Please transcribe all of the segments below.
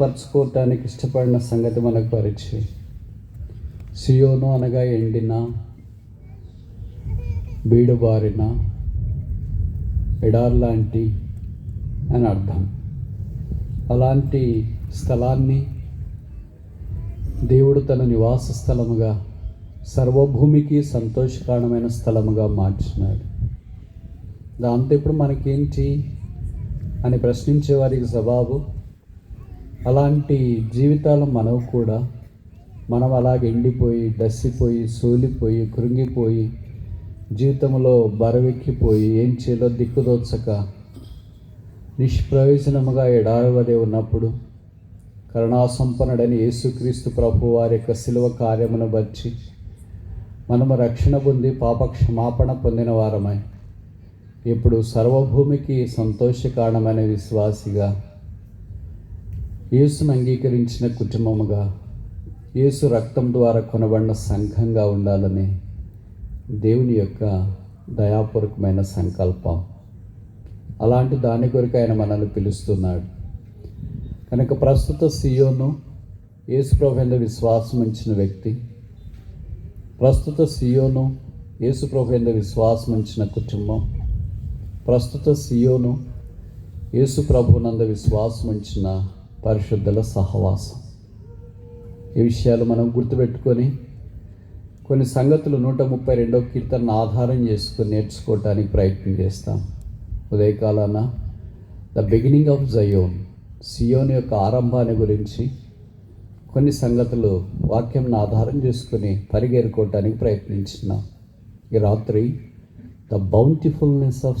పరచుకోవటానికి ఇష్టపడిన సంగతి మనకు పరిచయం. సియోను అనగా ఎండిన, బీడుబారిన, ఎడార్లాంటి అని అర్థం. అలాంటి స్థలాన్ని దేవుడు తన నివాస స్థలముగా, సర్వభూమికి సంతోషకరమైన స్థలముగా మార్చినాడు. దాంతో ఇప్పుడు మనకేంటి అని ప్రశ్నించే వారికి జవాబు, అలాంటి జీవితాలు మనకు కూడా. మనం అలాగే ఎండిపోయి, డస్సిపోయి, సోలిపోయి, కృంగిపోయి, జీవితంలో బరవెక్కిపోయి, ఏం చేయాలో దిక్కుదోచక నిష్ప్రయోజనముగా ఎడారవలే ఉన్నప్పుడు కరుణాసంపన్నుడైన యేసుక్రీస్తు ప్రభు వారి యొక్క శిలువ కార్యమును బట్టి మనము రక్షణ పొంది పాప క్షమాపణ పొందిన వారమై ఇప్పుడు సర్వభూమికి సంతోషకారణమైన విశ్వాసిగా, యేసును అంగీకరించిన కుటుంబముగా, యేసు రక్తం ద్వారా కొనబడిన సంఘంగా ఉండాలని దేవుని యొక్క దయాపూర్వకమైన సంకల్పం. అలాంటి దాని కొరకు ఆయన మనల్ని పిలుస్తున్నాడు. కనుక ప్రస్తుత సియోను యేసు ప్రభు యందు విశ్వాసం ఉంచిన వ్యక్తి, ప్రస్తుత సియోను యేసు ప్రభు యందు విశ్వాసం ఉంచిన కుటుంబం, ప్రస్తుత సియోను యేసు ప్రభునందు విశ్వాసం ఉంచిన పరిశుద్ధుల సహవాసం. ఈ విషయాలు మనం గుర్తుపెట్టుకొని కొన్ని సంగతులు 132వ కీర్తనను ఆధారం చేసుకొని నేర్చుకోవటానికి ప్రయత్నం చేస్తాం. ఉదయకాలాన ద బిగినింగ్ ఆఫ్ జయోన్, సియోన్ యొక్క ఆరంభాన్ని గురించి కొన్ని సంగతులు వాక్యంను ఆధారం చేసుకొని పరిగెరుకోవటానికి ప్రయత్నించున్నాం. ఈ రాత్రి ద బౌంటిఫుల్నెస్ ఆఫ్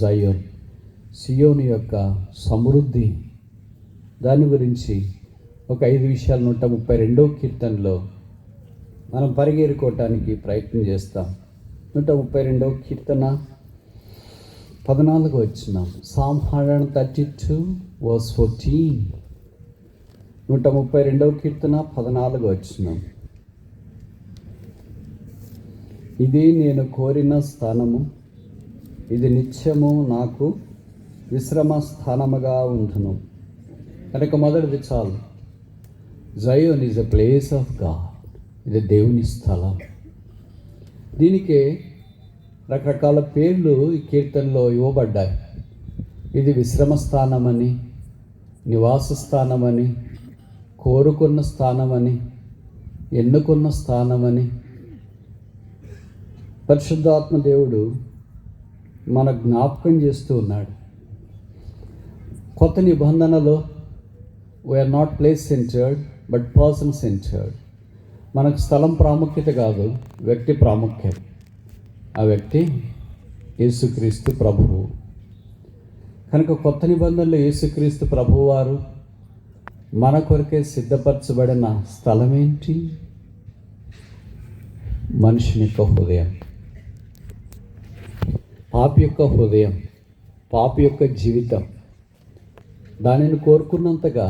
జయోన్, సియోన్ యొక్క సమృద్ధి, దాని గురించి ఒక 5 విషయాలు 132వ కీర్తనలో మనం పరిగెరుకోవటానికి ప్రయత్నం చేస్తాం. 132వ కీర్తన 14వ వచనం, Psalm 132 verse 14. 132వ కీర్తన 14వ వచనం, ఇది నేను కోరిన స్థానము, ఇది నిత్యము నాకు విశ్రమ స్థానముగా ఉండును. కనుక మొదటిది చాలు, జయోన్ is a place of God, ఇది దేవుని స్థలం. దీనికే రకరకాల పేర్లు ఈ కీర్తనలో ఇవ్వబడ్డాయి. ఇది విశ్రమ స్థానమని, నివాస స్థానమని, కోరుకున్న స్థానమని, ఎన్నుకున్న స్థానమని. పరిశుద్ధాత్మ దేవుడు మన జ్ఞాపకం చేస్తూ ఉన్నాడు. కొత్త నిబంధనలో we are not place centered but person centered. మనకు స్థలం ప్రాముఖ్యత కాదు, వ్యక్తి ప్రాముఖ్యత. ఆ వ్యక్తి యేసుక్రీస్తు ప్రభువు. కనుక కొత్త నిబంధనలో యేసుక్రీస్తు ప్రభువు వారు మన కొరకే సిద్ధపరచబడిన స్థలం ఏంటి? మనుషుని యొక్క హృదయం, పాపి యొక్క హృదయం, పాపి యొక్క జీవితం. దానిని కోరుకున్నంతగా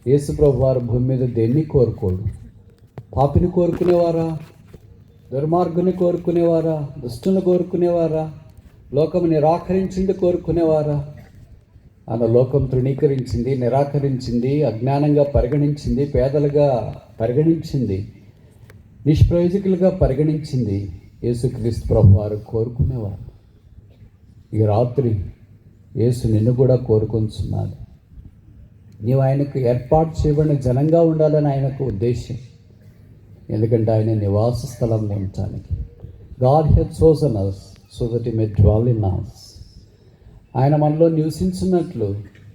యేసు ప్రభు వారు భూమి మీద దేన్ని కోరుకోడు. పాపిని కోరుకునేవారా, దుర్మార్గుని కోరుకునేవారా, దుష్టుని కోరుకునేవారా, లోకం నిరాకరించింది కోరుకునేవారా? అలా లోకం తృణీకరించింది, నిరాకరించింది, అజ్ఞానంగా పరిగణించింది, పేదలుగా పరిగణించింది, నిష్ప్రయోజకులుగా పరిగణించింది. యేసుక్రీస్తు ప్రభు వారు కోరుకునేవారు. ఈ రాత్రి యేసు నిన్ను కూడా కోరుకుంటున్నాడు. నీవు ఆయనకు ఏర్పాటు చేయబడిన జనంగా ఉండాలని ఆయనకు ఉద్దేశం. ఎందుకంటే ఆయన నివాస స్థలంగా ఉండటానికి. God had chosen us so that he may dwell in us. ఆయన మనలో నివసించినట్లు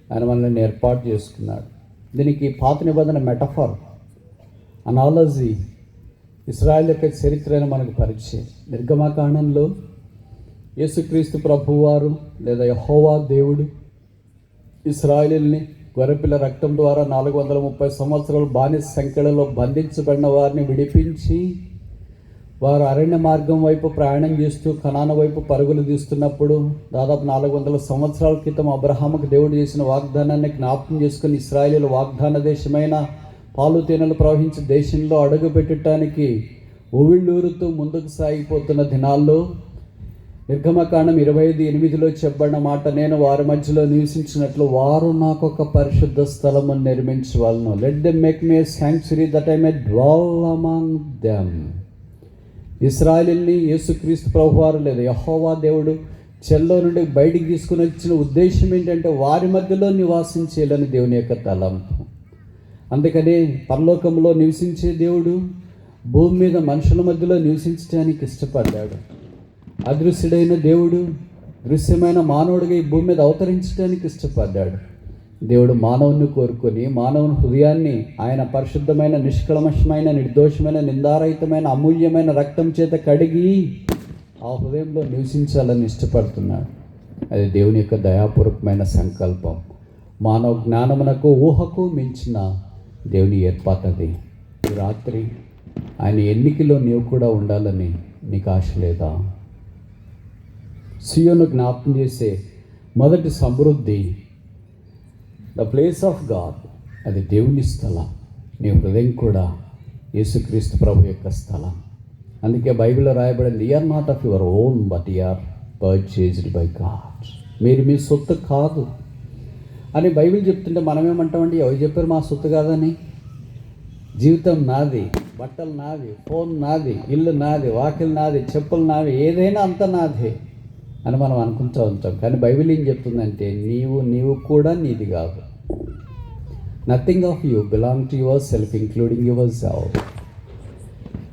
ఆయన మనల్ని ఏర్పాటు చేసుకున్నాడు. దీనికి పాత నిబంధన మెటఫర్, అనాలజీ, ఇశ్రాయేలు యొక్క చరిత్రను మనకు పరిచయం. నిర్గమకాండంలో యేసుక్రీస్తు ప్రభువారు లేదా యెహోవా దేవుడు ఇశ్రాయేలుని గొర్రెపిల్ల రక్తం ద్వారా 430 సంవత్సరాలు బానిస సంఖ్యలలో బంధించబడిన వారిని విడిపించి వారు అరణ్య మార్గం వైపు ప్రయాణం చేస్తూ కనాను వైపు పరుగులు తీస్తున్నప్పుడు దాదాపు 400 సంవత్సరాల క్రితం అబ్రహాముకు దేవుడు చేసిన వాగ్దానాన్ని జ్ఞాపకం చేసుకుని ఇశ్రాయేలు వాగ్దాన దేశమైన పాలు తేనెలు ప్రవహించే దేశంలో అడుగు పెట్టడానికి ఊవిళ్ళూరుతూ ముందుకు సాగిపోతున్న దినాల్లో నిర్గమకాండం 25:8 చెప్పబడిన మాట, నేను వారి మధ్యలో నివసించినట్లు వారు నాకు ఒక పరిశుద్ధ స్థలము నిర్మించవలను. Let them make me a sanctuary that I may dwell among them. ఇశ్రాయేలుని యేసుక్రీస్తు ప్రభువారు లేదా యెహోవా దేవుడు చెల్లో నుండి బయటికి తీసుకుని వచ్చిన ఉద్దేశం ఏంటంటే వారి మధ్యలో నివాసం చేయాలని దేవుని యొక్క తలంపు. అందుకనే పరలోకంలో నివసించే దేవుడు భూమి మీద మనుషుల మధ్యలో నివసించడానికి ఇష్టపడ్డాడు. అదృశ్యుడైన దేవుడు దృశ్యమైన మానవుడిగా ఈ భూమి మీద అవతరించడానికి ఇష్టపడ్డాడు. దేవుడు మానవుని కోరుకొని మానవుని హృదయాన్ని ఆయన పరిశుద్ధమైన, నిష్కల్మషమైన, నిర్దోషమైన, నిందారహితమైన, అమూల్యమైన రక్తం చేత కడిగి ఆ హృదయంలో నివసించాలని ఇష్టపడుతున్నాడు. అది దేవుని యొక్క దయాపూర్వకమైన సంకల్పం. మానవ జ్ఞానమునకు ఊహకు మించిన దేవుని ఏర్పాటది. ఈ రాత్రి ఆయన ఎన్నికలో నీవు కూడా ఉండాలని నీకు ఆశ లేదా? సియోను జ్ఞాపకం చేసే మొదటి సమృద్ధి, ద ప్లేస్ ఆఫ్ గాడ్, అది దేవుని స్థలం. నీ హృదయం కూడా యేసుక్రీస్తు ప్రభు యొక్క స్థలం. అందుకే బైబిల్లో రాయబడింది, you are not of your own but you are purchased by God. మీరు మీ సొత్తు కాదు అని బైబిల్ చెప్తుంటే మనం ఏమంటామంటే, ఎవరు చెప్పారు మా సొత్తు కాదని? జీవితం నాది, బట్టలు నాది, ఫోన్ నాది, ఇల్లు నాది, వాకిలు నాది, చెప్పులు నావి, ఏదైనా అంత నాదే అని మనం అనుకుంటూ ఉంటాం. కానీ బైబిల్ ఏం చెప్తుందంటే, నీవు కూడా నీది కాదు. Nothing of you belong to your self including your self.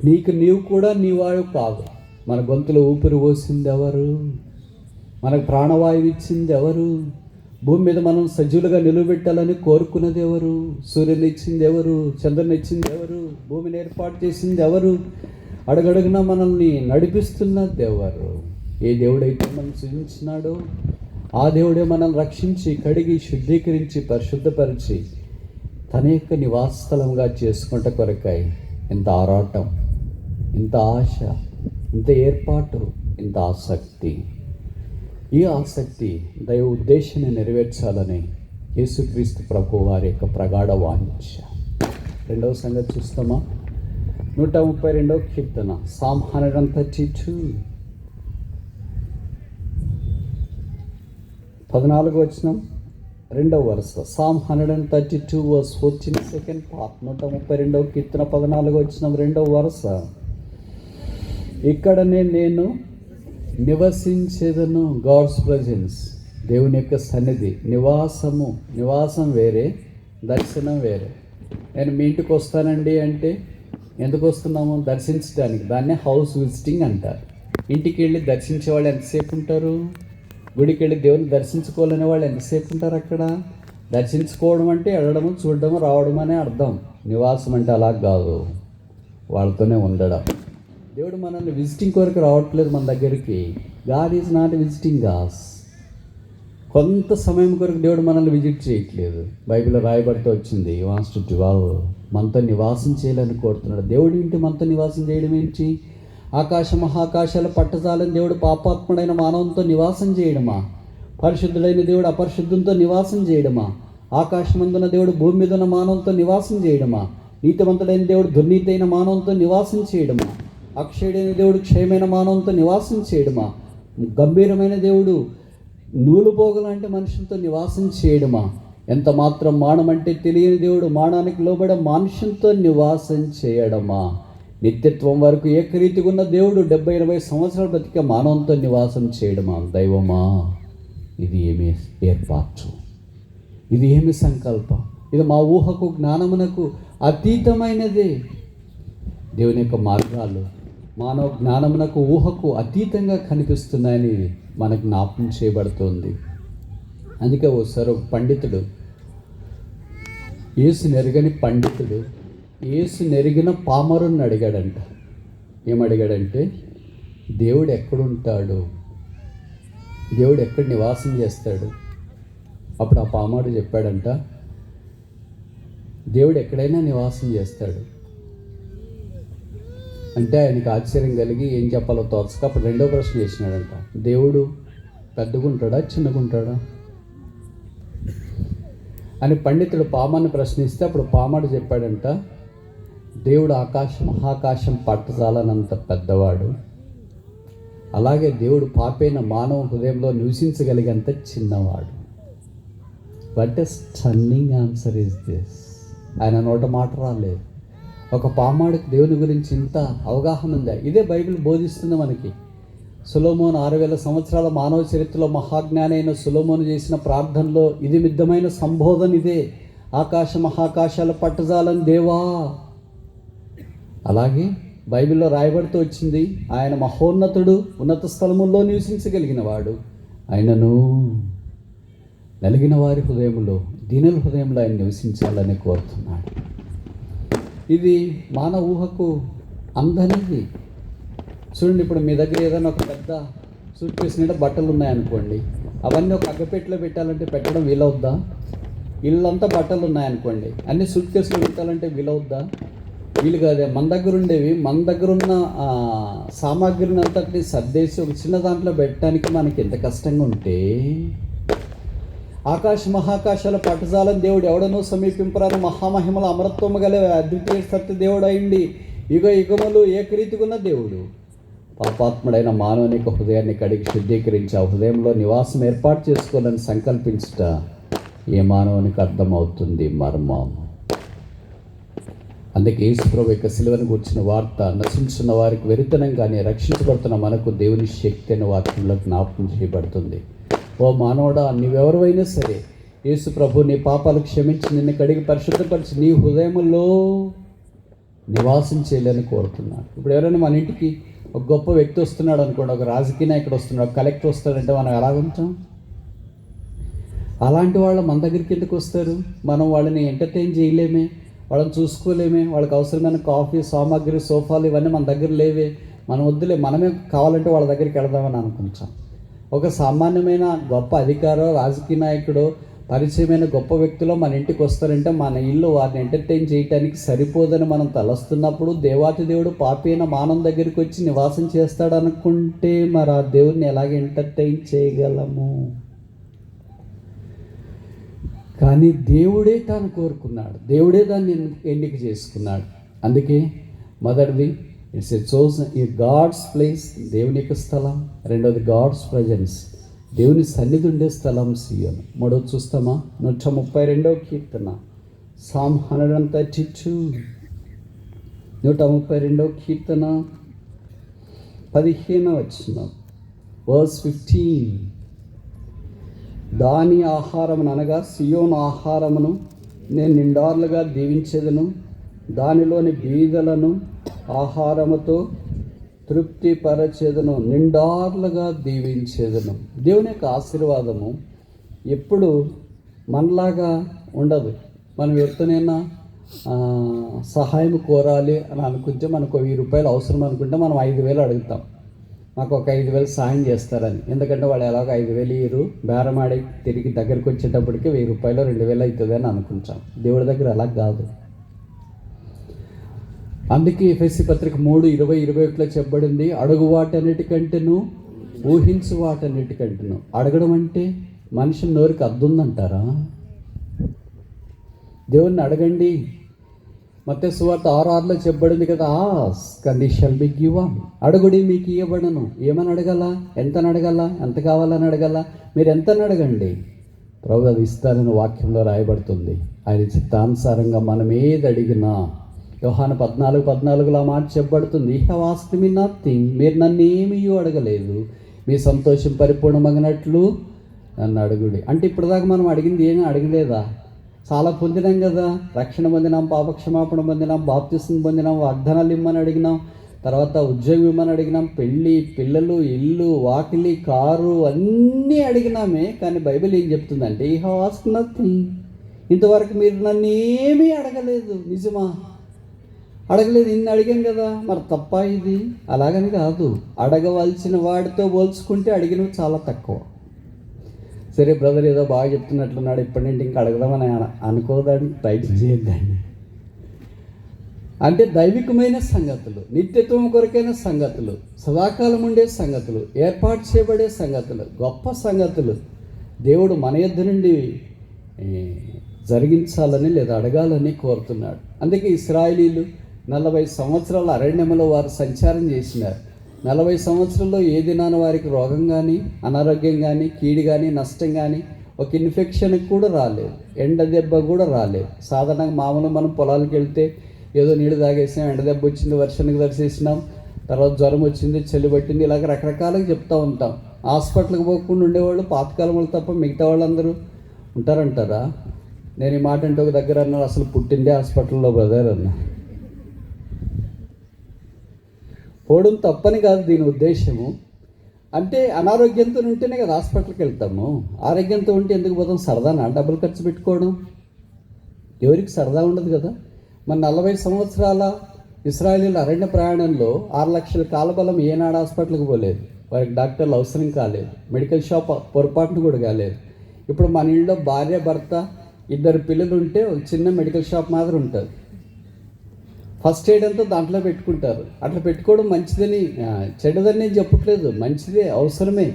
నీవు కూడా నీవాడు కాదు. మన గొంతులో ఊపిరి పోసింది ఎవరు? మనకు ప్రాణవాయువు ఇచ్చింది ఎవరు? భూమి మీద మనం సజీవులుగా నిలబెట్టాలని కోరుకున్నది ఎవరు? సూర్యుని ఇచ్చింది ఎవరు? చంద్రుని ఇచ్చింది ఎవరు? భూమిని ఏర్పాటు చేసింది ఎవరు? అడుగడుగునా మనల్ని నడిపిస్తున్నది ఎవరు? ఏ దేవుడైతే మనం సృజించినాడో ఆ దేవుడే మనల్ని రక్షించి, కడిగి, శుద్ధీకరించి, పరిశుద్ధపరిచి తన యొక్క నివాసస్థలంగా చేసుకుంట కొరకై ఎంత ఆరాటం, ఇంత ఆశ, ఇంత ఏర్పాటు, ఇంత ఆసక్తి. ఈ ఆసక్తి దైవ ఉద్దేశాన్ని నెరవేర్చాలని యేసుక్రీస్తు ప్రభు వారి యొక్క ప్రగాఢ వాంఛ. రెండవ సంగతి చూస్తామా? 132వ కీర్తన, Psalm 132, 14వ వచనం, 2వ వరుస. Psalm 132 verse 14, second part. 132వ కీర్తన 14వ వచనం, 2వ వరుస. ఇక్కడనే నేను నివసించేదను. గాడ్స్ ప్రజెన్స్, దేవుని యొక్క సన్నిధి, నివాసం వేరే, దర్శనం వేరే. నేను మీ ఇంటికి వస్తానండి అంటే ఎందుకు వస్తున్నాము? దర్శించడానికి. దాన్నే హౌస్ విజిటింగ్ అంటారు. ఇంటికి వెళ్ళి దర్శించే వాళ్ళు ఎంతసేపు ఉంటారు? గుడికి వెళ్ళి దేవుని దర్శించుకోవాలనే వాళ్ళు ఎంతసేపు ఉంటారు అక్కడ? దర్శించుకోవడం అంటే వెళ్ళడము, చూడడము, రావడం అనే అర్థం. నివాసం అంటే అలా కాదు, వాళ్ళతోనే ఉండడం. దేవుడు మనల్ని విజిటింగ్ కొరకు రావట్లేదు మన దగ్గరికి. God is not visiting us. కొంత సమయం కొరకు దేవుడు మనల్ని విజిట్ చేయట్లేదు. బైబిల్లో రాయబడుతూ వచ్చింది, He wants to dwell, మనతో నివాసం చేయాలని కోరుతున్నాడు. దేవుడు ఏంటి మనతో నివాసం చేయడం ఏంటి? ఆకాశ మహాకాశాల పట్టజాలని దేవుడు పాపాత్ముడైన మానవంతో నివాసం చేయడమా? పరిశుద్ధుడైన దేవుడు అపరిశుద్ధంతో నివాసం చేయడమా? ఆకాశమందున దేవుడు భూమి మీద ఉన్న మానవంతో నివాసం చేయడమా? నీతివంతుడైన దేవుడు దుర్నీతి అయిన మానవంతో నివాసం చేయడమా? అక్షయుడైన దేవుడు క్షయమైన మానవంతో నివాసం చేయడమా? గంభీరమైన దేవుడు నూలుపోగలంటే మనుషులతో నివాసం చేయడమా? ఎంత మాత్రం మానమంటే తెలియని దేవుడు మానానికి లోబడే మనుషులతో నివాసం చేయడమా? నిత్యత్వం వరకు ఏకరీతిగా ఉన్న దేవుడు 70-80 సంవత్సరాలు బతికే మానవంతో నివాసం చేయడమా? దైవమా, ఇది ఏమి ఏర్పాటు? ఇది ఏమి సంకల్పం? ఇది మా ఊహకు, జ్ఞానమునకు అతీతమైనదే. దేవుని యొక్క మార్గాలు మానవ జ్ఞానమునకు, ఊహకు అతీతంగా కనిపిస్తున్నాయని మనకు జ్ఞాపకం చేయబడుతుంది. అందుకే ఒకసారి ఒక పండితుడు, యేసు నెరగని పండితుడు, యేసు నెరిగిన పామరుని అడిగాడంట. ఏమడిగాడంటే, దేవుడు ఎక్కడుంటాడు? దేవుడు ఎక్కడ నివాసం చేస్తాడు? అప్పుడు ఆ పామరుడు చెప్పాడంట, దేవుడు ఎక్కడైనా నివాసం చేస్తాడు. అంటే ఆయనకి ఆశ్చర్యం కలిగి ఏం చెప్పాలో తోచక అప్పుడు రెండో ప్రశ్న చేసినాడంట, దేవుడు పెద్దగుంటాడా, చిన్నగుంటాడా అని పండితుడు పామాన్ని ప్రశ్నిస్తే అప్పుడు పామాడు చెప్పాడంట, దేవుడు మహాకాశం పట్టజాలనంత పెద్దవాడు. అలాగే దేవుడు పాపైన మానవ హృదయంలో నివసించగలిగేంత చిన్నవాడు. What a stunning answer is this. ఆయన నోట మాట రాలేదు. ఒక పామాడికి దేవుని గురించి ఇంత అవగాహన ఉందా? ఇదే బైబిల్ బోధిస్తుంది మనకి. సొలొమోను 6000 సంవత్సరాల మానవ చరిత్రలో మహాజ్ఞాని అయిన సొలొమోను చేసిన ప్రార్థనలో ఇది మిద్దమైన సంబోధన ఇదే. ఆకాశ మహాకాశాల పట్టజాలని దేవా. అలాగే బైబిల్లో రాయబడుతూ వచ్చింది, ఆయన మహోన్నతుడు, ఉన్నత స్థలముల్లో నివసించగలిగిన వాడు. ఆయనను నలిగిన వారి హృదయంలో, దీనుల హృదయంలో ఆయన నివసించాలని కోరుతున్నాడు. ఇది మానవ ఊహకు అందనిది. చూడండి, ఇప్పుడు మీ దగ్గర ఏదైనా ఒక పెద్ద సూట్ కేసు నిండా బట్టలు ఉన్నాయనుకోండి, అవన్నీ ఒక అగ్గపెట్టెలో పెట్టాలంటే పెట్టడం వీలవుద్దా? ఇల్లంతా బట్టలు ఉన్నాయనుకోండి, అన్ని సూట్ కేసులో పెట్టాలంటే వీలవుద్దా? వీలు కాదే. మన దగ్గర ఉండేవి, మన దగ్గర ఉన్న సామాగ్రిని అంతటిని సర్దేసి ఒక చిన్న దాంట్లో పెట్టడానికి మనకి ఎంత కష్టంగా ఉంటే, ఆకాశ మహాకాశాల పట్టజాలని దేవుడు ఎవడనో సమీపింపరాని మహామహిమల అమరత్వము గల అద్వితీయ సత్య దేవుడు అయింది, యుగ యుగములు ఏకరీతిగున్న దేవుడు. పాపాత్ముడైన మానవుని యొక్క హృదయాన్ని కడిగి శుద్ధీకరించి ఆ హృదయంలో నివాసం ఏర్పాటు చేసుకోవాలని సంకల్పించుట ఏ మానవునికి అర్థమవుతుంది మర్మం. అందుకే యేసుప్రభు యొక్క సిలువను గురించిన వార్త నశించున్న వారికి వెరితనంగానే రక్షించబడుతున్న మనకు దేవుని శక్తి అనే వాక్యంలో జ్ఞాపకం చేయబడుతుంది. ఓ మానవుడా, నీవెవరైనా సరే యేసు ప్రభు నీ పాపాలు క్షమించి నిన్ను కడిగి పరిశుద్ధపరిచి నీ హృదయంలో నివాసం చేయాలని కోరుతున్నాడు. ఇప్పుడు ఎవరైనా మన ఇంటికి ఒక గొప్ప వ్యక్తి వస్తున్నాడు అనుకోండి, ఒక రాజకీయ నాయకుడు వస్తున్నాడు, ఒక కలెక్టర్ వస్తాడంటే మనం ఎలా ఉంటాం? అలాంటి వాళ్ళు మన దగ్గరికి ఎందుకు వస్తారు? మనం వాళ్ళని ఎంటర్టైన్ చేయలేమే, వాళ్ళని చూసుకోలేమే, వాళ్ళకి అవసరమైన కాఫీ, సామాగ్రి, సోఫాలు ఇవన్నీ మన దగ్గర లేవే, మనం వద్దులే, మనమే కావాలంటే వాళ్ళ దగ్గరికి వెళదామని అనుకుంటాం. ఒక సామాన్యమైన గొప్ప అధికారో, రాజకీయ నాయకుడో, పరిచయమైన గొప్ప వ్యక్తులు మన ఇంటికి వస్తారంటే మన ఇల్లు వారిని ఎంటర్టైన్ చేయడానికి సరిపోదని మనం తలస్తున్నప్పుడు, దేవాతి దేవుడు పాపి అయిన మానవం దగ్గరికి వచ్చి నివాసం చేస్తాడు అనుకుంటే మరి ఆ దేవుడిని ఎలాగ ఎంటర్టైన్ చేయగలము? కానీ దేవుడే తాను కోరుకున్నాడు, దేవుడే దాన్ని ఎన్నిక చేసుకున్నాడు. అందుకే మొదటిది ఇట్స్ ఎ చోజన్ ఈ గాడ్స్ ప్లేస్, దేవుని యొక్క స్థలం. రెండవది గాడ్స్ ప్రజెన్స్, దేవుని సన్నిధి ఉండే స్థలం సియోను. మూడవది చూస్తామా? 132వ కీర్తన, సామ్ 132, 132వ కీర్తన 15వ వచనం, వర్స్ 15. దాని ఆహారమును అనగా సియోను ఆహారమును నేను నిండార్లుగా దీవించేదను, దానిలోని బీదలను ఆహారముతో తృప్తిపరచేదను, నిండార్లుగా దీవించేదను. దేవుని యొక్క ఆశీర్వాదము ఎప్పుడు మనలాగా ఉండదు. మనం ఎవరితోనైనా సహాయం కోరాలి అని అనుకుంటే, మనకు 1000 రూపాయలు అవసరం అనుకుంటే మనం 5000 అడుగుతాం, మాకు ఒక 5000 సాయం చేస్తారని. ఎందుకంటే వాళ్ళు ఎలాగో 5000 ఇయ్యరు, బేరమాడి తిరిగి దగ్గరికి వచ్చేటప్పటికి 1000 రూపాయలు 2000 అవుతుంది అని అనుకుంటాం. దేవుడి దగ్గర అలా కాదు. అందుకే ఎఫెసీ పత్రిక 3:20-21 చెప్పబడింది, అడుగు వాటన్నిటికంటేను ఊహించు వాటన్నిటికంటేను. అడగడం అంటే మనిషి నోరికి అద్దుందంటారా? దేవుణ్ణి అడగండి. మత్తయి సువార్త 6:6లో చెప్పబడింది కదా, ask and it shall be given. అడుగుడి మీకు ఇవ్వబడును. ఏమని అడగాల? ఎంతని అడగాల? ఎంత కావాలని అడగాల? మీరు ఎంతని అడగండి, ప్రభు అది ఇస్తానని వాక్యంలో రాయబడుతుంది. ఆయన చిత్తానుసారంగా మనం ఏది అడిగినా, యోహాను 14:14 మాట చెప్పబడుతుంది, you have asked me nothing, మీరు నన్ను ఏమీ అడగలేదు, మీ సంతోషం పరిపూర్ణమగినట్లు నన్ను అడుగుడి. అంటే ఇప్పటిదాకా మనం అడిగింది ఏమీ అడగలేదా? చాలా పొందినాం కదా, రక్షణ పొందినాం, పాపక్షమాపణ పొందినాం, బాప్తిసం పొందినాం, వాగ్దానాలు ఇమ్మని అడిగినాం, తర్వాత ఉద్యోగం ఇమ్మని అడిగినాం, పెళ్ళి, పిల్లలు, ఇల్లు, వాకిలి, కారు అన్నీ అడిగినామే. కానీ బైబిల్ ఏం చెప్తుందంటే, యు హావ్ ఆస్క్డ్ నథింగ్, ఇంతవరకు మీరు నన్ను ఏమీ అడగలేదు. నిజమా? అడగలేదు. ఇన్ని అడిగాం కదా, మరి తప్ప ఇది? అలాగని కాదు, అడగవలసిన వాడితో పోల్చుకుంటే అడిగినవి చాలా తక్కువ. సరే బ్రదర్ ఏదో బాగా చెప్తున్నట్లున్నాడు, ఇప్పటి నుండి ఇంకా అడగదామని అనుకోదాన్ని ప్రయత్నం చేయొద్దండి. అంటే దైవికమైన సంగతులు, నిత్యత్వం కొరకైన సంగతులు, సదాకాలం ఉండే సంగతులు, ఏర్పాటు చేయబడే సంగతులు, గొప్ప సంగతులు దేవుడు మన యొద్ద నుండి జరిగించాలని లేదా అడగాలని కోరుతున్నాడు. అందుకే ఇశ్రాయేలీలు 40 సంవత్సరాల అరణ్యంలో వారు సంచారం చేసినారు. 40 సంవత్సరాల్లో ఏ దినాన వారికి రోగం కానీ, అనారోగ్యం కానీ, కీడు కానీ, నష్టం కానీ, ఒక ఇన్ఫెక్షన్కి కూడా రాలేదు, ఎండ దెబ్బ కూడా రాలేదు. సాధారణంగా మామూలుగా మనం పొలాలకు వెళ్తే ఏదో నీళ్ళు తాగేసినాం, ఎండ దెబ్బ వచ్చింది, వర్షానికి తడిసేసినాం, తర్వాత జ్వరం వచ్చింది, చలి పట్టింది, ఇలాగ రకరకాలుగా చెప్తూ ఉంటాం. హాస్పిటల్కి పోకుండా ఉండేవాళ్ళు పాతకాలం వాళ్ళు తప్ప మిగతా వాళ్ళందరూ ఉంటారంటారా? నేను ఈ మాట అంటే ఒక దగ్గర అన్నారు, అసలు పుట్టిందే హాస్పిటల్లో బ్రదర్ అన్న. పోవడం తప్పని కాదు దీని ఉద్దేశము. అంటే అనారోగ్యంతో ఉంటేనే కదా హాస్పిటల్కి వెళ్తాము. ఆరోగ్యంతో ఉంటే ఎందుకు పోతాం? సరదానా డబ్బులు ఖర్చు పెట్టుకోవడం? ఎవరికి సరదా ఉండదు కదా. మన 40 సంవత్సరాల ఇశ్రాయేలీయుల అరణ్య ప్రయాణంలో 6 లక్షల కాలబలం ఏనాడు హాస్పిటల్కి పోలేదు. వారికి డాక్టర్లు అవసరం కాలేదు, మెడికల్ షాప్ పొరపాటును కూడా కాలేదు. ఇప్పుడు మన ఇంట్లో భార్య, భర్త, 2 పిల్లలు ఉంటే ఒక చిన్న మెడికల్ షాప్ మాదిరి ఉంటుంది. ఫస్ట్ ఎయిడ్ అంతా దాంట్లో పెట్టుకుంటారు. అట్లా పెట్టుకోవడం మంచిదని, చెడ్డదని నేను చెప్పట్లేదు, మంచిదే, అవసరమే.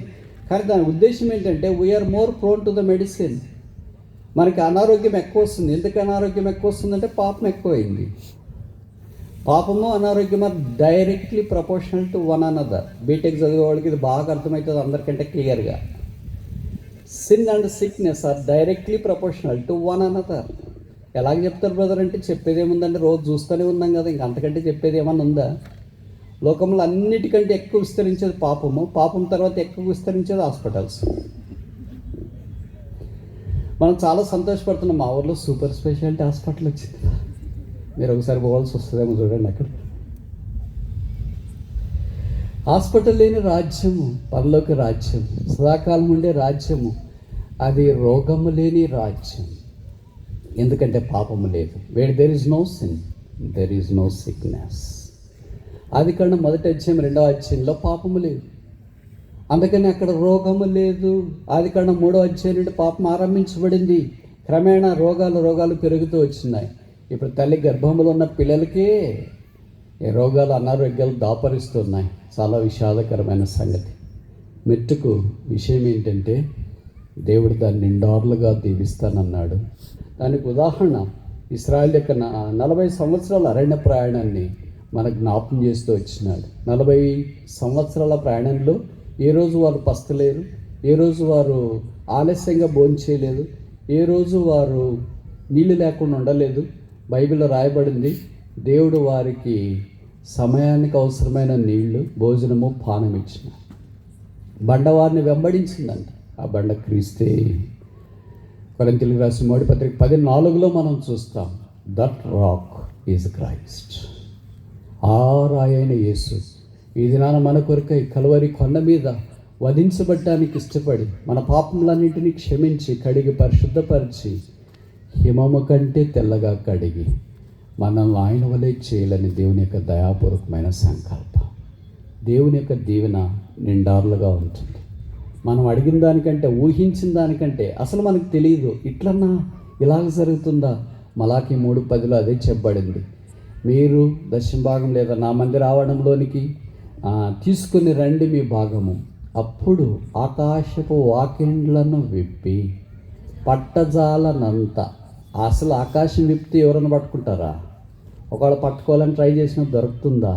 కానీ దాని ఉద్దేశం ఏంటంటే we are more prone to the medicine. మనకి అనారోగ్యం ఎక్కువ వస్తుంది. ఎందుకు అనారోగ్యం ఎక్కువ వస్తుందంటే పాపం ఎక్కువైంది. పాపము అనారోగ్యం are directly proportional to one another. B Tech చదివే వాళ్ళకి ఇది బాగా అర్థమవుతుంది అందరికంటే క్లియర్గా. Sin and sickness are directly proportional to one another. ఎలాగ చెప్తారు బ్రదర్ అంటే చెప్పేది ఏముందంటే రోజు చూస్తూనే ఉన్నాం కదా, ఇంక అంతకంటే చెప్పేది ఏమన్నా ఉందా? లోకంలో అన్నిటికంటే ఎక్కువ విస్తరించేది పాపము, పాపం తర్వాత ఎక్కువ విస్తరించేది హాస్పిటల్స్. మనం చాలా సంతోషపడుతున్నాం, మా ఊర్లో సూపర్ స్పెషాలిటీ హాస్పిటల్ వచ్చింది. మీరు ఒకసారి పోవాల్సి వస్తుందేమో చూడండి. అక్కడ హాస్పిటల్ లేని రాజ్యము పరలోక రాజ్యము, సదాకాలం ఉండే రాజ్యము, అది రోగము లేని రాజ్యం. ఎందుకంటే పాపము లేదు. Where there is no sin there is no sickness. ఆదికాండం 1వ అధ్యాయం 2వ అధ్యాయంలో పాపము లేదు, అందుకని అక్కడ రోగము లేదు. ఆదికాండం 3వ అధ్యాయం నుండి పాపం ఆరంభించబడింది. క్రమేణా రోగాలు పెరుగుతూ వచ్చినాయి. ఇప్పుడు తల్లి గర్భంలో ఉన్న పిల్లలకే ఈ రోగాలు, అనారోగ్యాలు దాపరిస్తున్నాయి. చాలా విషాదకరమైన సంగతి. మెట్టుకు విషయం ఏంటంటే దేవుడు దాన్ని నిండార్లుగా దీవిస్తానన్నాడు. దానికి ఉదాహరణ ఇశ్రాయేల్ యొక్క 40 సంవత్సరాల అరణ్య ప్రయాణాన్ని మనకు జ్ఞాపకం చేస్తూ వచ్చినాడు. 40 సంవత్సరాల ప్రయాణంలో ఏ రోజు వారు పస్తలేరు, ఏ రోజు వారు ఆలస్యంగా భోంచేయలేదు, ఏ రోజు వారు నీళ్ళు లేకుండా ఉండలేదు. బైబిల్లో రాయబడింది, దేవుడు వారికి సమయానికి అవసరమైన నీళ్లు, భోజనము, పానం ఇచ్చిన. బండ వారిని వెంబడించిందంట. ఆ బండ క్రీస్తే. కొరింథీయులకు రాసిన 3వ పత్రిక 14లో మనం చూస్తాం, దట్ రాక్ ఈజ్ క్రైస్ట్. ఆ రాయైన యేసు ఈ దినాన మన కొరకై కలువరి కొండ మీద వధించబడ్డానికి ఇష్టపడి మన పాపములన్నింటినీ క్షమించి కడిగి పరిశుద్ధపరిచి హిమము కంటే తెల్లగా కడిగి మనల్ని ఆయన వలె చేయాలని దేవుని యొక్క దయాపూర్వకమైన సంకల్పం. దేవుని యొక్క దీవెన నిండార్లుగా ఉంటుంది. మనం అడిగిన దానికంటే, ఊహించిన దానికంటే, అసలు మనకు తెలియదు ఇట్లన్నా ఇలాగ జరుగుతుందా. మలాకి 3:10 అదే చెప్పబడింది, మీరు దశమ భాగం లేదా నా మందిర ఆవరణంలోనికి తీసుకుని రండి మీ భాగము, అప్పుడు ఆకాశపు వాకిండ్లను విప్పి పట్టజాలనంత. అసలు ఆకాశం విప్పితే ఎవరైనా పట్టుకుంటారా? ఒకవేళ పట్టుకోవాలని ట్రై చేసినా దొరుకుతుందా?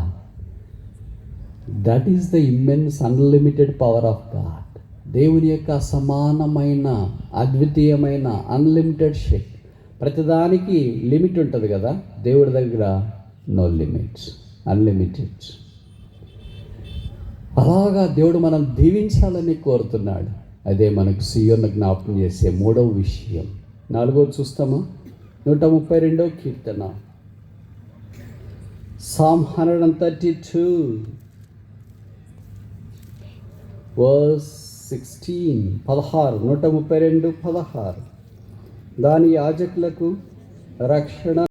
That is the immense unlimited power of God. దేవుని యొక్క అసమానమైన, అద్వితీయమైన అన్లిమిటెడ్ శక్తి. ప్రతిదానికి లిమిట్ ఉంటుంది కదా, దేవుడి దగ్గర నో లిమిట్స్, అన్లిమిటెడ్. అలాగా దేవుడు మనం దీవించాలని కోరుతున్నాడు. అదే మనకు సీయోను జ్ఞాపకం చేసే 3వ విషయం. 4వది చూస్తామా? 132వ కీర్తన, Psalm 132 verse 16, 132:16. దాని యాజకులకు రక్షణ